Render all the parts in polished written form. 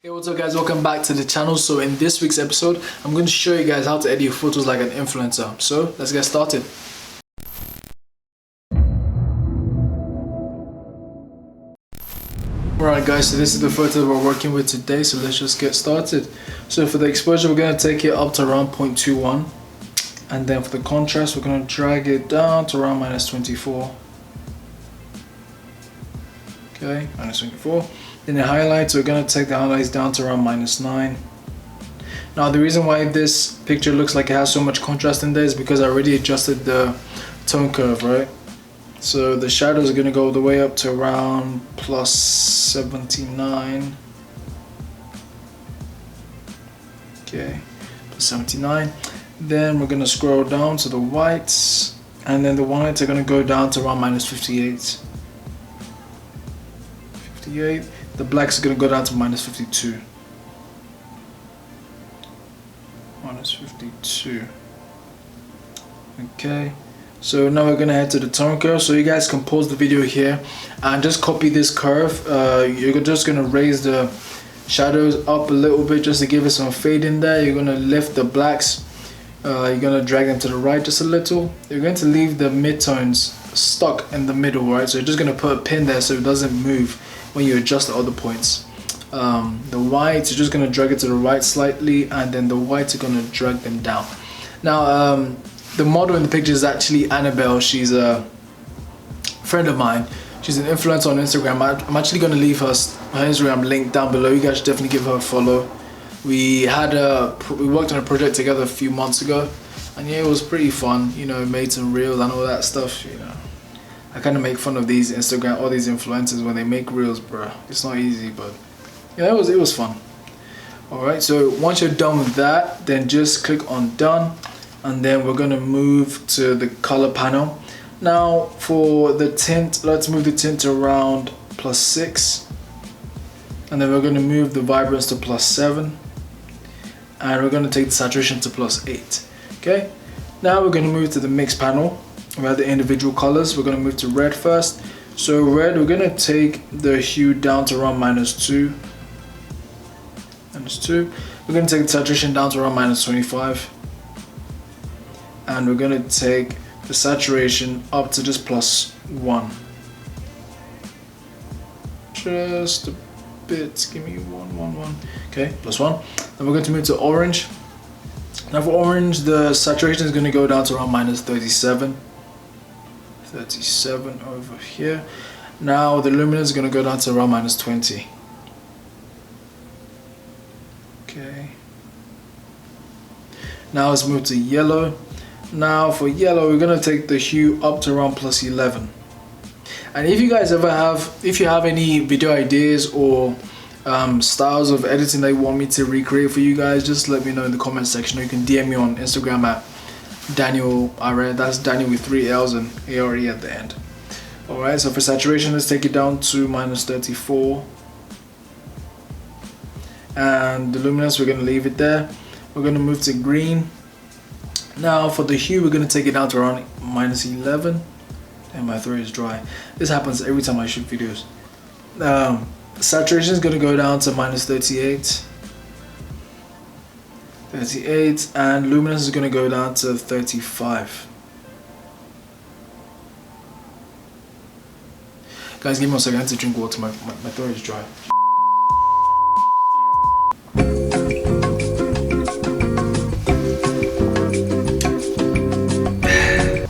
Hey, what's up guys, welcome back to the channel. So in this week's episode, I'm going to show you guys how to edit your photos like an influencer. So let's get started. Alright guys, so this is the photo we're working with today, so let's just get started. So for the exposure, we're going to take it up to around 0.21, and then for the contrast, we're going to drag it down to around -24. Okay, -24. In the highlights, we're going to take the highlights down to around -9. Now the reason why this picture looks like it has so much contrast in there is because I already adjusted the tone curve, right? So the shadows are going to go all the way up to around +79. Okay, +79. Then we're going to scroll down to the whites, and then the whites are going to go down to around -58. The blacks are going to go down to -52. -52. Okay, so now we're going to head to the tone curve. So you guys can pause the video here and just copy this curve. You're just going to raise the shadows up a little bit just to give it some fade in there. You're going to lift the blacks. You're going to drag them to the right just a little. You're going to leave the midtones stuck in the middle, right? So you're just going to put a pin there so it doesn't move when you adjust the other points. The whites, you're just going to drag it to the right slightly, and then the whites are going to drag them down. Now the model in the picture is actually Annabelle. She's a friend of mine. She's an influencer on Instagram. I'm actually going to leave her Instagram link down below. You guys should definitely give her a follow. We worked on a project together a few months ago, and yeah, it was pretty fun. You know, made some reels and all that stuff. You know, I kind of make fun of these all these influencers when they make reels, bro. It's not easy, but yeah, it was fun. Alright, so once you're done with that, then just click on done, and then we're gonna move to the color panel. Now for the tint, let's move the tint to around +6, and then we're gonna move the vibrance to +7, and we're gonna take the saturation to +8. Okay, now we're gonna move to the mix panel. We have the individual colors. We're gonna move to red first. So red, we're gonna take the hue down to around -2. We're going to take the saturation down to around -25, and we're going to take the saturation up to just +1, just a bit. Give me one. Okay, +1. Then we're going to move to orange. Now for orange, the saturation is going to go down to around -37 over here. Now the luminance is going to go down to around -20. Okay. Now let's move to yellow. Now for yellow, we're gonna take the hue up to around +11. And if you guys if you have any video ideas or styles of editing that you want me to recreate for you guys, just let me know in the comment section, or you can DM me on Instagram at Daniel. That's Daniel with 3 L's and ARE at the end. Alright, so for saturation, let's take it down to -34. And the luminance, we're going to leave it there. We're going to move to green. Now for the hue, we're going to take it down to around -11. And my throat is dry. This happens every time I shoot videos. Saturation is going to go down to -38. And luminance is going to go down to 35. Guys, give me a second. I have to drink water. My throat is dry.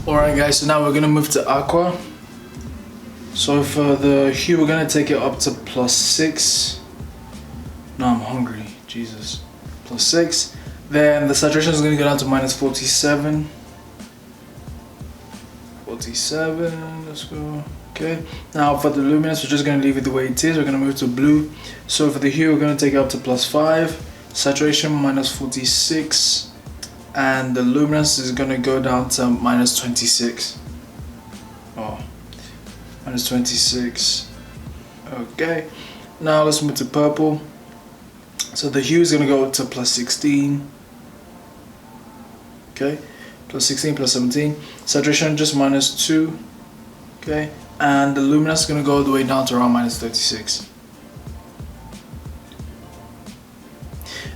Alright guys, so now we're going to move to Aqua. So for the hue, we're going to take it up to +6. Now I'm hungry, Jesus. +6. Then the saturation is going to go down to -47. 47, let's go. Okay, now for the luminance, we're just going to leave it the way it is. We're going to move to blue. So for the hue, we're going to take it up to +5. Saturation -46. And the luminance is going to go down to -26. Oh, -26. Okay, now let's move to purple. So the hue is going to go to +16. Okay, +16, +17. Saturation just -2. Okay, and the luminance is going to go all the way down to around -36.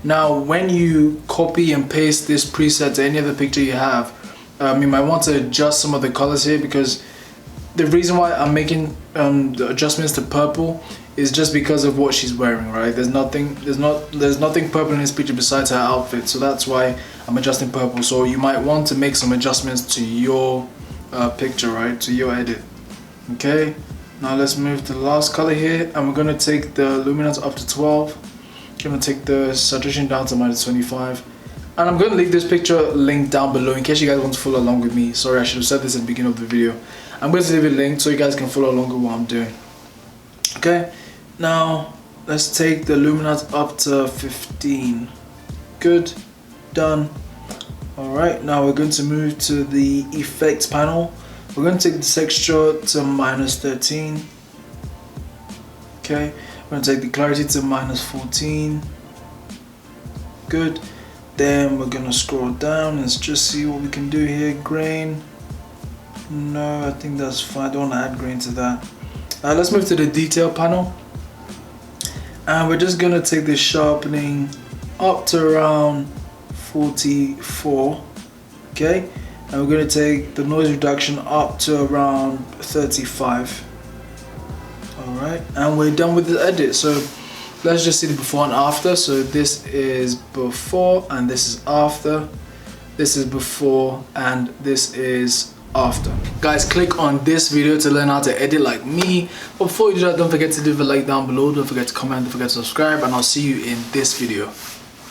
Now when you copy and paste this preset to any other picture you have, you might want to adjust some of the colors here, because the reason why I'm making the adjustments to purple is just because of what she's wearing, right? There's nothing purple in this picture besides her outfit, so that's why I'm adjusting purple. So you might want to make some adjustments to your picture, right? To your edit. Okay, now let's move to the last color here, and we're gonna take the luminance up to 12. I'm gonna take the saturation down to -25. And I'm gonna leave this picture linked down below in case you guys want to follow along with me. Sorry, I should have said this at the beginning of the video. I'm going to leave it linked so you guys can follow along with what I'm doing. Okay, now let's take the luminance up to 15. Good, done. Alright, now we're going to move to the effects panel. We're going to take the texture to -13. Okay, we're going to take the clarity to -14. Good. Then we're going to scroll down and just see what we can do here. Grain. No, I think that's fine. I don't want to add grain to that. Let's move to the detail panel. And we're just going to take the sharpening up to around 44. Okay. And we're going to take the noise reduction up to around 35. Alright. And we're done with the edit. So let's just see the before and after. So this is before and this is after. This is before and this is after. Guys, click on this video to learn how to edit like me. But before you do that, don't forget to leave a like down below. Don't forget to comment. Don't forget to subscribe. And I'll see you in this video.